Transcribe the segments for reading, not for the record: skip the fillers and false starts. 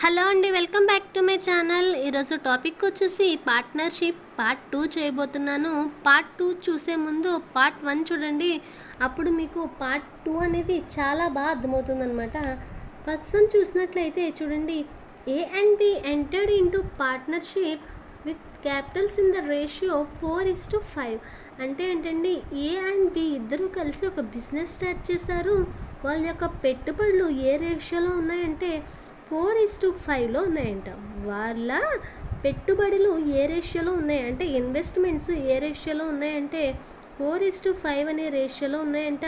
Hello అండి, welcome back to my channel. ఈరోజు topic వచ్చేసి పార్ట్నర్షిప్ పార్ట్ 2 చేయబోతున్నాను. పార్ట్ 2 చూసే ముందు పార్ట్ 1 చూడండి, అప్పుడు మీకు పార్ట్ 2 అనేది చాలా బాగా అర్థమవుతుందన్నమాట. ఫస్ట్ చూసినట్లయితే చూడండి, ఏ and B entered into partnership with Capitals in the ratio 4:5. అంటే ఏంటండి, ఏ అండ్ బి ఇద్దరు కలిసి ఒక బిజినెస్ స్టార్ట్ చేశారు. వాళ్ళ యొక్క పెట్టుబడులు ఏ రేషియోలో ఉన్నాయంటే 4:5లో ఉన్నాయంట. వాళ్ళ పెట్టుబడులు ఏ రేషియోలో ఉన్నాయంటే, ఇన్వెస్ట్మెంట్స్ ఏ రేషియోలో ఉన్నాయంటే 4:5 అనే రేషియోలో ఉన్నాయంట.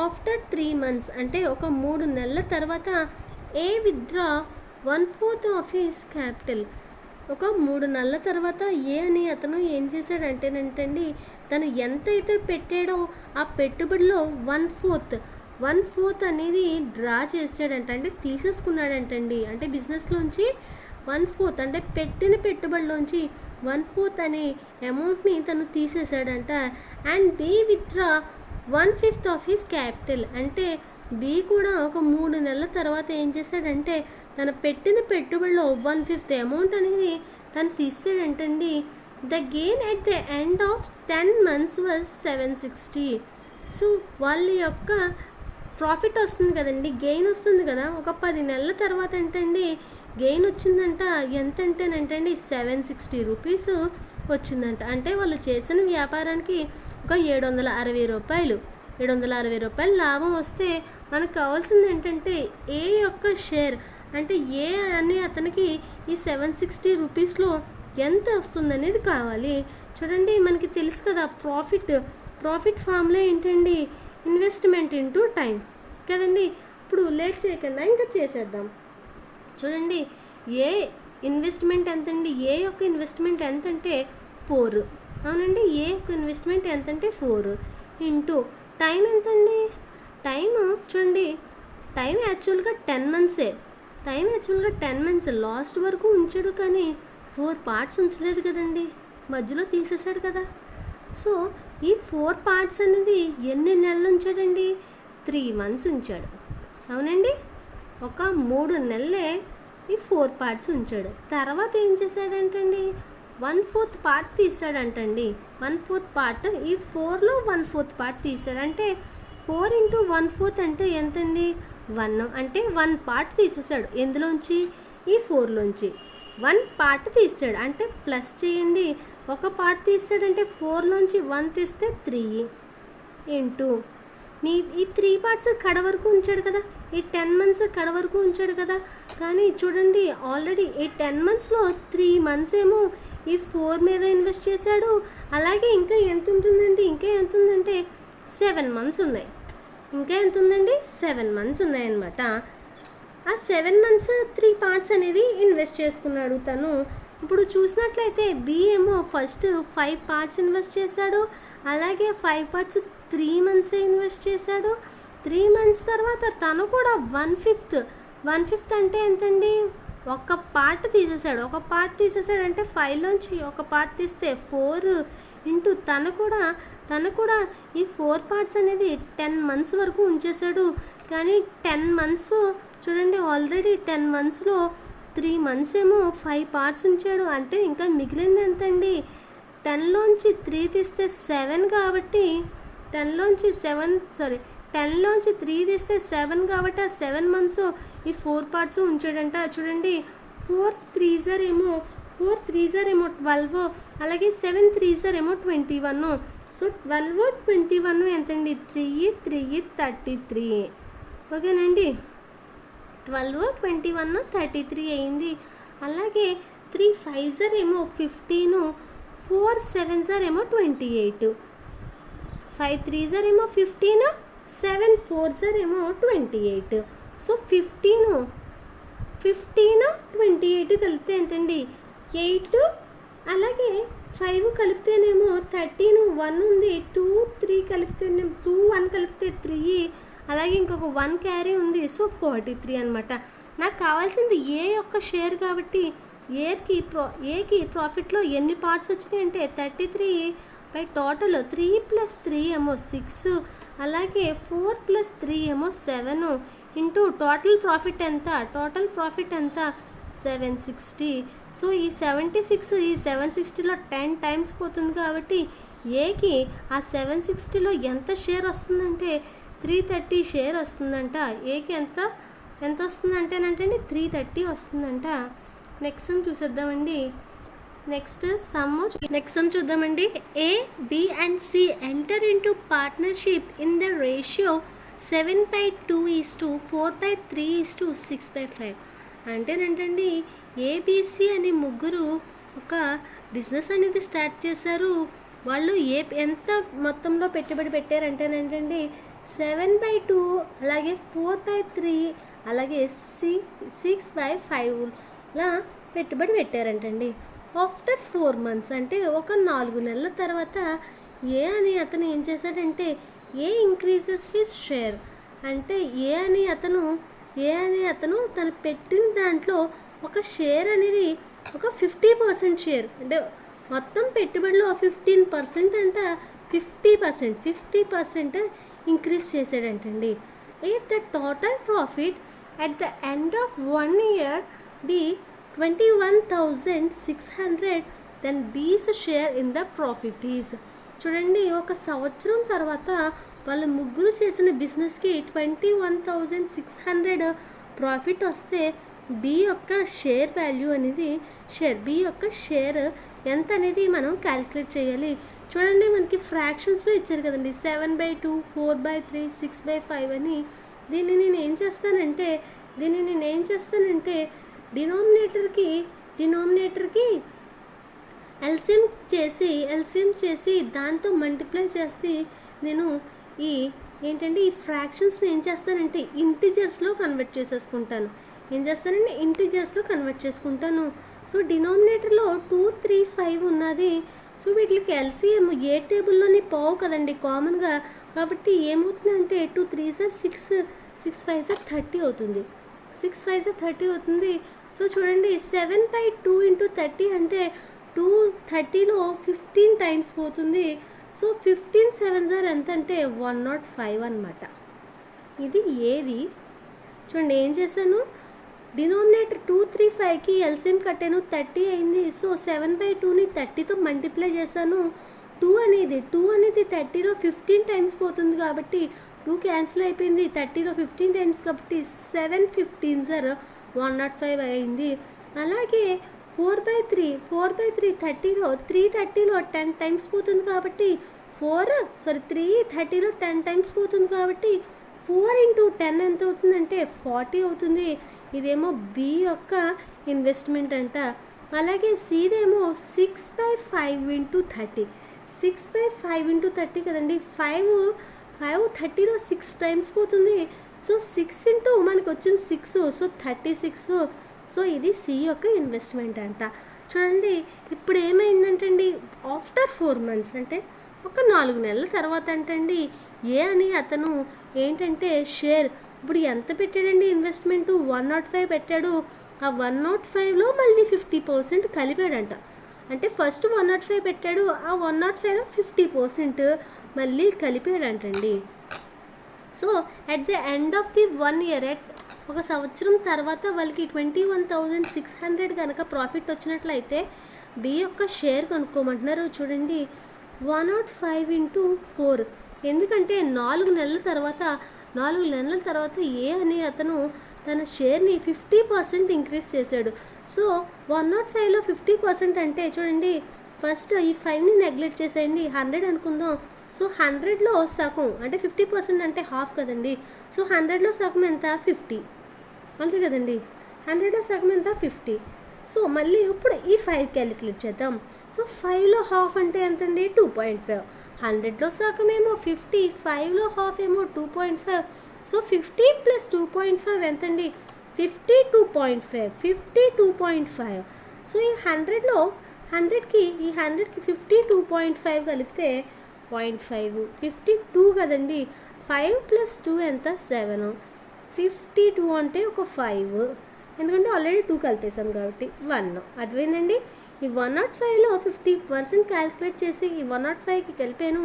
ఆఫ్టర్ 3 months అంటే ఒక 3 నెలల తర్వాత ఏ విత్డ్రా 1/4 ఆఫ్ హిస్ క్యాపిటల్. ఒక 3 నెలల తర్వాత ఏ అని అతను ఏం చేశాడంటేనంటండి, తను ఎంతైతే పెట్టాడో ఆ పెట్టుబడిలో 1/4 అనేది డ్రా చేసాడంట, అంటే తీసేసుకున్నాడంటండి. అంటే బిజినెస్లోంచి 1/4 అంటే పెట్టిన పెట్టుబడిలోంచి 1/4 అనే అమౌంట్ని తను తీసేసాడంట. And B withdraw 1/5 of his capital. అంటే బి కూడా ఒక 3 నెలల తర్వాత ఏం చేశాడంటే, తన పెట్టిన పెట్టుబడిలో 1/5 అమౌంట్ అనేది తను తీసాడంటండి. The gain at the end of 10 months was 760. So వాళ్ళ యొక్క ప్రాఫిట్ వస్తుంది కదండి, గెయిన్ వస్తుంది కదా. ఒక 10 నెలల తర్వాత ఏంటండి గెయిన్ వచ్చిందంట. ఎంత అంటేనంటండి 760 రూపీస్ వచ్చిందంట. అంటే వాళ్ళు చేసిన వ్యాపారానికి ఒక 760 రూపాయలు, 760 రూపాయలు లాభం వస్తే మనకు కావాల్సింది ఏంటంటే ఏ యొక్క షేర్, అంటే ఏ అని అతనికి ఈ 760 రూపీస్లో ఎంత వస్తుందనేది కావాలి. చూడండి, మనకి తెలుసు కదా ప్రాఫిట్ ఫార్ములా ఏంటండి, ఇన్వెస్ట్మెంట్ ఇంటూ టైం కదండి. ఇప్పుడు లేట్ చేయకుండా ఇంకా చేసేద్దాం. చూడండి, ఏ ఇన్వెస్ట్మెంట్ ఎంతండి, ఏ యొక్క ఇన్వెస్ట్మెంట్ ఎంతంటే 4. అవునండి, ఏ యొక్క ఇన్వెస్ట్మెంట్ ఎంతంటే 4 ఇంటూ టైం ఎంతండి. టైము చూడండి, టైం యాక్చువల్గా 10 months. టైం యాక్చువల్గా 10 months లాస్ట్ వరకు ఉంచాడు, కానీ 4 parts ఉంచలేదు కదండి, మధ్యలో తీసేశాడు కదా. సో ఈ 4 parts అనేది ఎన్ని నెలలు ఉంచాడండి, 3 months ఉంచాడు. అవునండి, ఒక 3 నెలలే ఈ 4 parts ఉంచాడు. తర్వాత ఏం చేశాడంటండి, 1/4 part తీసాడంటండి. 1/4 part, ఈ 4లో 1/4 part తీసాడు. అంటే 4 into 1/4 అంటే ఎంతండి, 1. అంటే 1 part తీసేసాడు. ఎందులోంచి, ఈ 4లోంచి 1 part తీసాడు. అంటే ప్లస్ చేయండి, ఒక పార్ట్ తీస్తాడంటే 4లోంచి 1 తీస్తే 3 ఇంటూ ఈ 3 parts కడ వరకు ఉంచాడు కదా, ఈ 10 months కడ వరకు ఉంచాడు కదా. కానీ చూడండి, ఆల్రెడీ ఈ 10 monthsలో 3 months ఏమో ఈ 4 మీద ఇన్వెస్ట్ చేశాడు. అలాగే ఇంకా ఎంత ఉంటుందండి, ఇంకా ఎంత ఉందంటే 7 months ఉన్నాయి. ఇంకా ఎంత ఉందండి, 7 months ఉన్నాయన్నమాట. ఆ 7 months 3 parts అనేది ఇన్వెస్ట్ చేసుకున్నాడు తను. ఇప్పుడు చూసినట్లయితే బి ఏమో ఫస్ట్ 5 parts ఇన్వెస్ట్ చేశాడు. అలాగే 5 parts 3 months ఇన్వెస్ట్ చేశాడు. 3 months తర్వాత తను కూడా 1/5 అంటే ఎంతండి, ఒక పార్ట్ తీసేశాడు. ఒక పార్ట్ తీసేసాడు అంటే 5లోంచి ఒక పార్ట్ తీస్తే 4 ఇంటూ తను కూడా ఈ 4 parts అనేది 10 months వరకు ఉంచేశాడు. కానీ 10 months చూడండి, ఆల్రెడీ 10 monthsలో 3 months ఏమో 5 parts ఉంచాడు. అంటే ఇంకా మిగిలింది ఎంతండి, 10లోంచి 3 తీస్తే 7 కాబట్టి 10లోంచి 3 తీస్తే 7 కాబట్టి ఆ 7 months ఈ 4 parts ఉంచాడంట. చూడండి, 4 3s ఏమో 12, అలాగే 7 3s ఏమో 21. సో 12 21 ఎంతండి, 3 33. ఓకేనండి, 12 21 33 అయింది. అలాగే 3 5s ఏమో 15, 4 7s ఏమో 28, 5 3s ఏమో 15, 7 4s ఏమో 28. సో 15 28 కలిపితే ఎంతండి, 8. అలాగే 5 కలిపితేనేమో 13, 1 ఉంది, 2 3 కలిపితేనే 2 1 కలిపితే 3, అలాగే ఇంకొక 1 క్యారీ ఉంది. సో 43 అనమాట. నాకు కావాల్సింది ఏ యొక్క షేర్ కాబట్టి ఏకి ప్రాఫిట్లో ఎన్ని పార్ట్స్ వచ్చినాయి అంటే 33 బై టోటల్ 3 + 3 ఏమో 6, అలాగే 4 + 3 ఏమో 7 ఇంటూ టోటల్ ప్రాఫిట్ ఎంత, 760. సో ఈ 76 ఈ 760లో 10 టైమ్స్ పోతుంది కాబట్టి ఏకి ఆ 760లో ఎంత షేర్ వస్తుందంటే 330 షేర్ వస్తుందంట. ఏకి ఎంత ఎంత వస్తుందంటేనంటే 330 వస్తుందంట. నెక్స్ట్ సమ్ చూసేద్దామండి. నెక్స్ట్ సమ్ చూద్దామండి. A, B and C enter into partnership in the ratio 7/2 4/3 6/5. అంటేనంటండి ఏబిసి అనే ముగ్గురు ఒక బిజినెస్ అనేది స్టార్ట్ చేశారు. వాళ్ళు ఎంత మొత్తంలో పెట్టుబడి పెట్టారంటేనంటండి 7/2 అలాగే 4/3 అలాగే 6/5లా పెట్టుబడి పెట్టారంటండి. ఆఫ్టర్ 4 months అంటే ఒక 4 నెలల తర్వాత ఏ అని అతను ఏం చేశాడంటే ఏ ఇంక్రీజెస్ హిస్ షేర్ అంటే ఏ అని అతను తను పెట్టిన దాంట్లో ఒక షేర్ అనేది ఒక 50% షేర్ అంటే మొత్తం పెట్టుబడిలో 15% అంట 50% ఇంక్రీజ్ చేసాడంటండి. If the total profit at the end of 1 year B 21,600 then B's share in the profit is. చూడండి, ఒక సంవత్సరం తర్వాత వాళ్ళ ముగ్గురు చేసిన బిజినెస్కి 21,600 ప్రాఫిట్ వస్తే బి యొక్క షేర్ వాల్యూ అనేది బి యొక్క షేర్ ఎంత అనేది మనం క్యాలిక్యులేట్ చేయాలి. చూడండి, మనకి ఫ్రాక్షన్స్లో ఇచ్చారు కదండి 7/2 4/3 6/5 అని. దీన్ని నేను ఏం చేస్తానంటే డినామినేటర్కి ఎల్సిఎం చేసి దాంతో మల్టిప్లై చేసి నేను ఈ ఫ్రాక్షన్స్ని ఏం చేస్తానంటే ఇంటిజర్స్లో కన్వర్ట్ చేసుకుంటాను. సో డినామినేటర్లో 2 3 5 ఉన్నది. సో వీటికి ఎల్సిఎం ఏ టేబుల్లోని పోవు కదండి కామన్గా. కాబట్టి ఏమవుతుందంటే 2 3s 6 6 5s 30 అవుతుంది. 6 5s 30 అవుతుంది. సో చూడండి, 7/2 × 30 అంటే 230లో 15 టైమ్స్ పోతుంది. సో 15 7s ఎంత అంటే 105 అనమాట. ఇది ఏది చూడండి, ఏం చేశాను, డినామినేటర్ 2 3 5కి ఎల్సిఎం కట్టాను 30 అయింది. సో 7/2ని 30తో మల్టిప్లై చేశాను. 2 అనేది 30లో 15 టైమ్స్ పోతుంది కాబట్టి 2 క్యాన్సిల్ అయిపోయింది. 30లో 15 టైమ్స్ కాబట్టి 7 15s 105 అయింది. అలాగే 4/3 30లో 10 టైమ్స్ పోతుంది కాబట్టి 330లో 10 టైమ్స్ పోతుంది కాబట్టి 4 × 10 ఎంత అవుతుందంటే 40 అవుతుంది. ఇదేమో బి యొక్క ఇన్వెస్ట్మెంట్ అంట. అలాగే సిదేమో 6/5 × 30 6/5 × 30 కదండి. 5 30లో 6 టైమ్స్ పోతుంది. సో 6 ఇంటూ మనకు వచ్చిన 6 సో 36. సో ఇది సి యొక్క ఇన్వెస్ట్మెంట్ అంట. చూడండి, ఇప్పుడు ఏమైందంటండి ఆఫ్టర్ 4 months అంటే ఒక 4 నెలల తర్వాత అంటండి ఏ అని అతను ఏంటంటే షేర్ ఇప్పుడు ఎంత పెట్టాడండి ఇన్వెస్ట్మెంట్ 105 పెట్టాడు. ఆ 105లో మళ్ళీ 50% కలిపాడంట. అంటే ఫస్ట్ 105 పెట్టాడు, ఆ 105లో 50% మళ్ళీ కలిపాడంటండి. So at the end of the 1 year ఒక సంవత్సరం తర్వాత వాళ్ళకి 21,600 కనుక ప్రాఫిట్ వచ్చినట్లయితే బి యొక్క షేర్ కనుక్కోమంటున్నారు. చూడండి, 105 × 4 ఎందుకంటే 4 నెలల తర్వాత ఏ అని అతను తన షేర్ని 50% ఇంక్రీజ్ చేశాడు. సో 105లో 50% అంటే చూడండి, ఫస్ట్ ఈ 5ని నెగ్లెక్ట్ చేసేయండి, 100 అనుకుందాం. సో 100లో సగం అంటే 50% అంటే హాఫ్ కదండి. సో 100లో సగం ఎంత 50 అంతే కదండి. 100లో సగం ఎంత 50. సో మళ్ళీ ఇప్పుడు ఈ 5 క్యాలిక్యులేట్ చేద్దాం. సో 5లో హాఫ్ అంటే ఎంతండి 2.5. 100లో సగం ఏమో 50, 5లో హాఫ్ ఏమో 2.5. సో 50 + 2.5 ఎంతండి 52.5. సో ఈ 100కి 52.5 కలిపితే 0.5 52 కదండి. 5 + 2 ఎంత 7. 52 అంటే ఒక 5 ఎందుకంటే ఆల్రెడీ 2 కలిపేసాం కాబట్టి 1. అర్థమైందండి. ఈ 105లో 50% క్యాలిక్యులేట్ చేసి ఈ 105కి కలిపాను.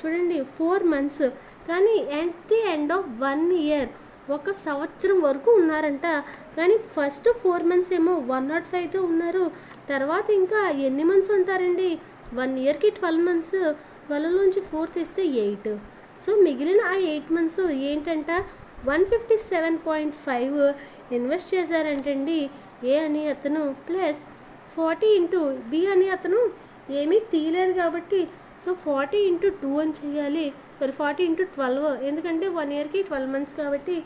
చూడండి, 4 months కానీ at the end of 1 year ఒక సంవత్సరం వరకు ఉన్నారంట. కానీ ఫస్ట్ 4 మంత్స్ ఏమో 105తో ఉన్నారు. తర్వాత ఇంకా ఎన్ని మంత్స్ ఉంటారండి? 1 ఇయర్కి 12 మంత్స్, 12లోంచి 4 తీస్తే 8. సో మిగిలిన ఆ 8 మంత్స్ ఏంటంట 157.5 ఇన్వెస్ట్ చేశారంటండి ఏ అని అతను, ప్లస్ 40 ఇంటూ బి అని అతను ఏమీ తీయలేదు కాబట్టి సో 40 ఇంటూ 2 అని చేయాలి. 40 ఇంటూ 12, ఎందుకంటే 1 ఇయర్కి 12 మంత్స్ కాబట్టి.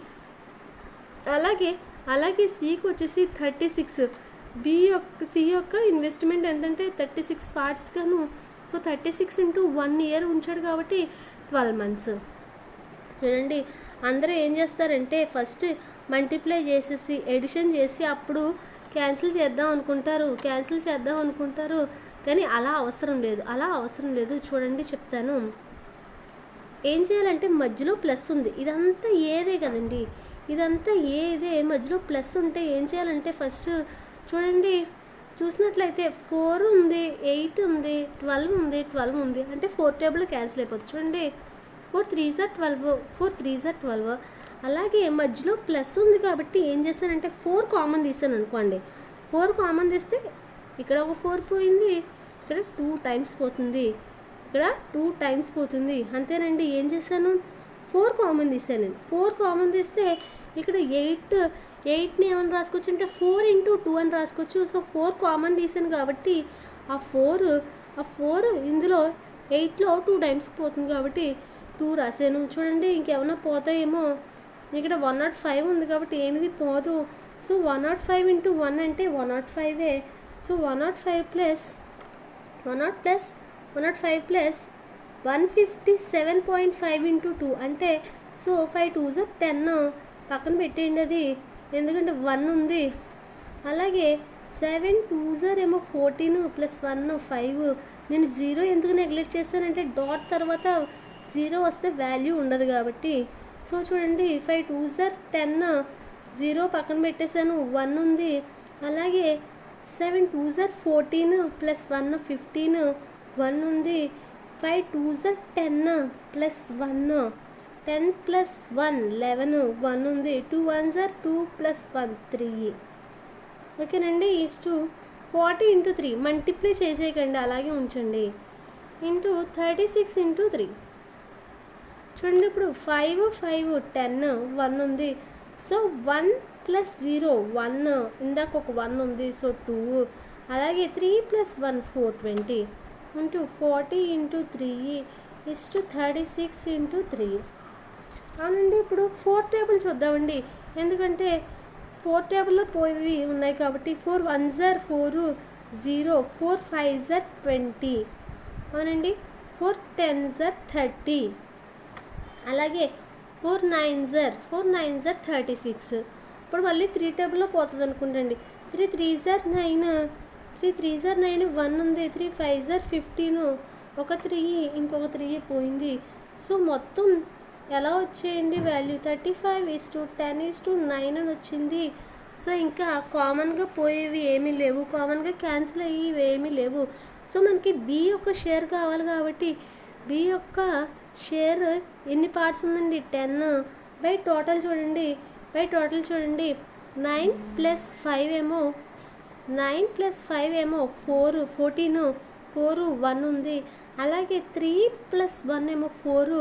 అలాగే సికి వచ్చేసి 36. సి యొక్క ఇన్వెస్ట్మెంట్ ఎంతంటే 36 పార్ట్స్ గాను. సో 36 ఇంటూ 1 ఇయర్ ఉంచాడు కాబట్టి 12 మంత్స్. చూడండి అందరూ ఏం చేస్తారంటే ఫస్ట్ మల్టిప్లై చేసేసి ఎడిషన్ చేసి అప్పుడు క్యాన్సిల్ చేద్దాం అనుకుంటారు. కానీ అలా అవసరం లేదు. చూడండి చెప్తాను. ఏం చేయాలంటే మధ్యలో ప్లస్ ఉంది, ఇదంతా ఏదే కదండి, మధ్యలో ప్లస్ ఉంటే ఏం చేయాలంటే ఫస్ట్ చూడండి చూసినట్లయితే 4 ఉంది, 8 ఉంది, 12 ఉంది అంటే 4 టేబుల్ క్యాన్సిల్ అయిపోతుంది. చూడండి 4 3s are 12. అలాగే మధ్యలో ప్లస్ ఉంది కాబట్టి ఏం చేశానంటే 4 కామన్ తీసాను అనుకోండి. 4 కామన్ తీస్తే ఇక్కడ ఒక 4 పోయింది, ఇక్కడ 2 టైమ్స్ పోతుంది, అంతేనండి. ఏం చేశాను 4 కామన్ తీసాను. 4 కామన్ తీస్తే ఇక్కడ 8ని ఏమని రాసుకోవచ్చు అంటే 4 ఇంటూ 2 అని రాసుకోవచ్చు. సో 4 కామన్ తీసాను కాబట్టి ఆ 4 ఇందులో 8లో 2 టైమ్స్ పోతుంది కాబట్టి 2 రాసాను. చూడండి ఇంకేమైనా పోతాయేమో, ఇక్కడ 105 ఉంది కాబట్టి ఏమిది పోదు. సో 105 ఇంటూ 1 అంటే 105. సో 105 ప్లస్ 157.5 ఇంటూ 2 అంటే సో 5 2s are 10. పక్కన పెట్టేయండి అది, ఎందుకంటే 1 ఉంది. అలాగే 7 2s are 14 ప్లస్ 1 5. నేను 0 ఎందుకు నెగ్లెక్ట్ చేశానంటే డాట్ తర్వాత 0 వస్తే వాల్యూ ఉండదు కాబట్టి. సో చూడండి 5 2s are 10, 0 పక్కన పెట్టేశాను, 1 ఉంది. అలాగే 7 2s are 14 ప్లస్ 1 15, 1 ఉంది. 5 2s are 10 ప్లస్ 1 10 ప్లస్ 1 11, 1 ఉంది. 2 1s are 2 ప్లస్ 1 3. ఓకేనండి. ఈజ్ టు 40 ఇంటూ 3 మల్టిప్లై చేసేయకండి, అలాగే ఉంచండి. Into 36 into 3. చూడండి ఇప్పుడు 5 5 10, 1 ఉంది. సో 1 ప్లస్ 0 1, ఇందాక ఒక 1 ఉంది సో 2. అలాగే 3 plus 1 4 20 into 40 into 3 is to 36 into 3. అవునండి. ఇప్పుడు 4 టేబుల్ చూద్దామండి, ఎందుకంటే 4 టేబుల్లో పోయి ఉన్నాయి కాబట్టి. 4 1s are 4 0, 4 5s are 20. అవునండి. 4 10s are 30. అలాగే 4 9s are 36. ఇప్పుడు మళ్ళీ 3 టేబుల్లో పోతుంది అనుకుంటండి. 3 3s are 9, 1 ఉంది. 3 5s are 15, ఒక 3 ఇంకొక 3 పోయింది. సో మొత్తం ఎలా వచ్చేయండి వాల్యూ 35:10:9 అని వచ్చింది. సో ఇంకా కామన్గా పోయేవి ఏమీ లేవు, కామన్గా క్యాన్సిల్ అయ్యేవి ఏమీ లేవు. సో మనకి బి యొక్క షేర్ కావాలి కాబట్టి బి యొక్క షేర్ ఎన్ని పార్ట్స్ ఉందండి 10 బై టోటల్ చూడండి 9 ప్లస్ 5 ఏమో 4 14, 4 1 ఉంది. అలాగే 3 ప్లస్ 1 ఏమో 4,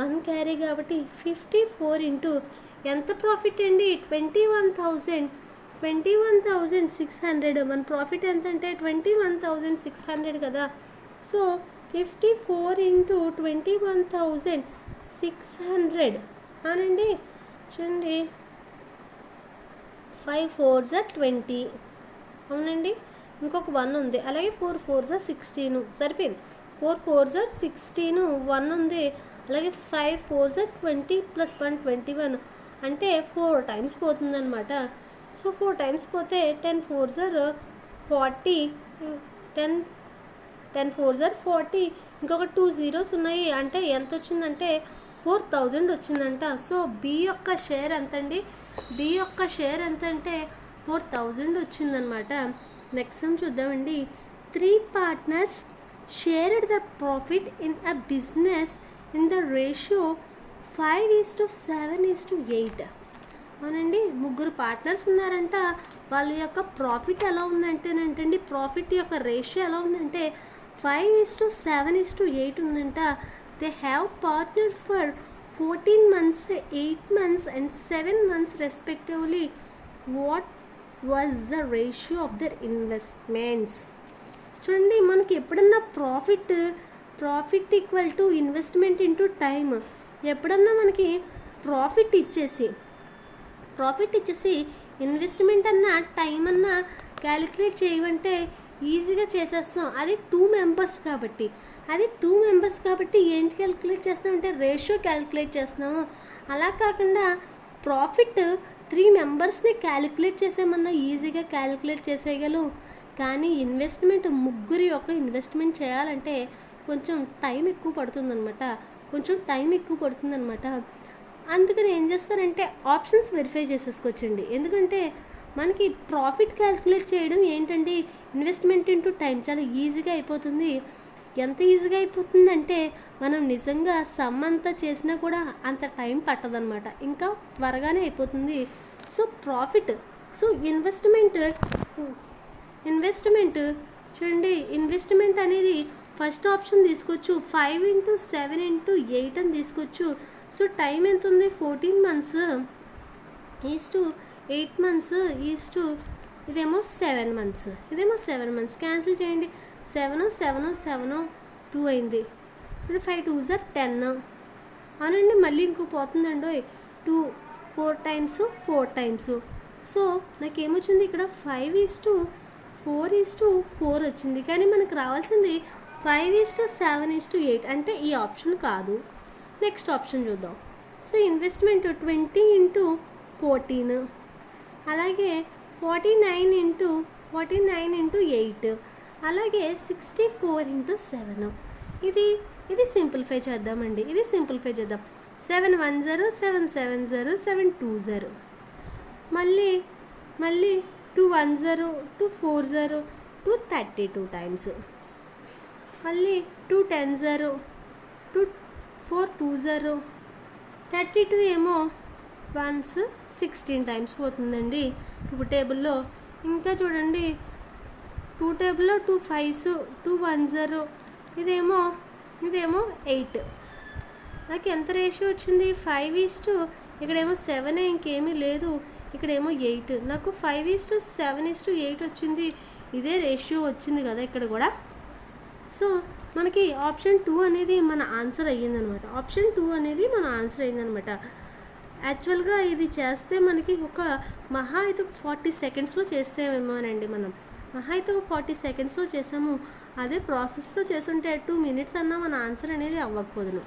1 క్యారీ కాబట్టి 54 ఇంటూ ఎంత ప్రాఫిట్ అండి 21,600. మన ప్రాఫిట్ ఎంత అంటే 21,600 కదా. సో 54 ఇంటూ 21,600 అవునండి. చూడండి 5 4s are 20 అవునండి. ఇంకొక 1 ఉంది. అలాగే 4 4s are 16 సరిపోయింది. 4 4s are 16, 1 ఉంది. అలాగే 5 4s are 20 ప్లస్ 1 21 అంటే 4 టైమ్స్ పోతుందన్నమాట. సో 4 టైమ్స్ పోతే 10 4s are 40, 10 4s are 40, ఇంకొక 2 zeros ఉన్నాయి అంటే ఎంత వచ్చిందంటే 4000 వచ్చిందంట. సో బి యొక్క షేర్ ఎంతండి, బి యొక్క షేర్ ఎంత అంటే 4000 వచ్చిందనమాట. నెక్స్ట్ సమ్ చూద్దామండి. 3 partners shared the profit in a business in the ratio 5:7:8. అవునండి, ముగ్గురు పార్ట్నర్స్ ఉన్నారంట. వాళ్ళ యొక్క ప్రాఫిట్ ఎలా ఉందంటేనంటండి, ప్రాఫిట్ యొక్క రేషియో ఎలా ఉందంటే 5:7:8 ఉందంట. They have partner for 14 months, 8 months and 7 months respectively. What was the ratio of their investments? చూడండి, మనకి ఎప్పుడన్నా profit equal to investment into time. ఎప్పుడన్నా మనకి ప్రాఫిట్ ఇచ్చేసి ఇన్వెస్ట్మెంట్ అన్నా టైం అన్నా క్యాలిక్యులేట్ చేయమంటే ఈజీగా చేసేస్తున్నాం. అది 2 members కాబట్టి ఏంటి క్యాలిక్యులేట్ చేస్తున్నామంటే రేషియో క్యాలిక్యులేట్ చేస్తున్నాము. అలా కాకుండా ప్రాఫిట్ 3 members క్యాలిక్యులేట్ చేసేమన్నా ఈజీగా క్యాలిక్యులేట్ చేసేయగలం. కానీ ఇన్వెస్ట్మెంట్ ముగ్గురి యొక్క ఇన్వెస్ట్మెంట్ చేయాలంటే కొంచెం టైం ఎక్కువ పడుతుందన్నమాట. అందుకని ఏం చేస్తారంటే ఆప్షన్స్ వెరిఫై చేసేసుకోవచ్చండి. ఎందుకంటే మనకి ప్రాఫిట్ క్యాలిక్యులేట్ చేయడం ఏంటంటే ఇన్వెస్ట్మెంట్ ఇంటూ టైం చాలా ఈజీగా అయిపోతుంది. ఎంత ఈజీగా అయిపోతుందంటే మనం నిజంగా సమ్ అంతా చేసినా కూడా అంత టైం పట్టదనమాట, ఇంకా త్వరగానే అయిపోతుంది. సో ఇన్వెస్ట్మెంట్ చూడండి, ఇన్వెస్ట్మెంట్ అనేది ఫస్ట్ ఆప్షన్ తీసుకోవచ్చు. 5:7:8 అని తీసుకోవచ్చు. సో టైం ఎంత ఉంది? 14 months ఈస్టు 8 months ఈస్టు ఇదేమో 7 months. క్యాన్సిల్ చేయండి. 7 2 అయింది. ఇప్పుడు 5 2s are 10. అవునండి, మళ్ళీ ఇంకో పోతుందండి. 2 4 times. సో నాకేమొచ్చింది ఇక్కడ 5:4:4 వచ్చింది. కానీ మనకు రావాల్సింది 5:7:8 అంటే ఈ ఆప్షన్ కాదు. నెక్స్ట్ ఆప్షన్ చూద్దాం. సో ఇన్వెస్ట్మెంట్ 20 × 14, అలాగే 49 × 8, అలాగే 64 × 7. ఇది సింప్లిఫై చేద్దామండి. 7 1 0 7 7 0 7 2 0. మళ్ళీ 2 1 0 2 4 0 2 32 times. మళ్ళీ 2 10 0 2 4 2 0 32 ఏమో 1s 16 times పోతుందండి. ఇప్పుడు టేబుల్లో ఇంకా చూడండి, 2 టేబుల్లో 2 5s 2 1 0, ఇదేమో 8. నాకు ఎంత రేషియో వచ్చింది? 5:, ఇక్కడేమో 7, ఇంకేమీ లేదు. ఇక్కడేమో 8. నాకు 5:7:8 వచ్చింది. ఇదే రేషియో వచ్చింది కదా ఇక్కడ కూడా. సో మనకి ఆప్షన్ 2 అనేది మన ఆన్సర్ అయ్యిందనమాట. యాక్చువల్గా ఇది చేస్తే మనకి ఒక మహా అయితే 40 secondsలో చేసేమేమోనండి. మనం మహా అయితే ఒక 40 secondsలో చేసాము. అదే ప్రాసెస్లో చేస్తుంటే 2 minutes అన్నా మన ఆన్సర్ అనేది అవ్వకపోదును.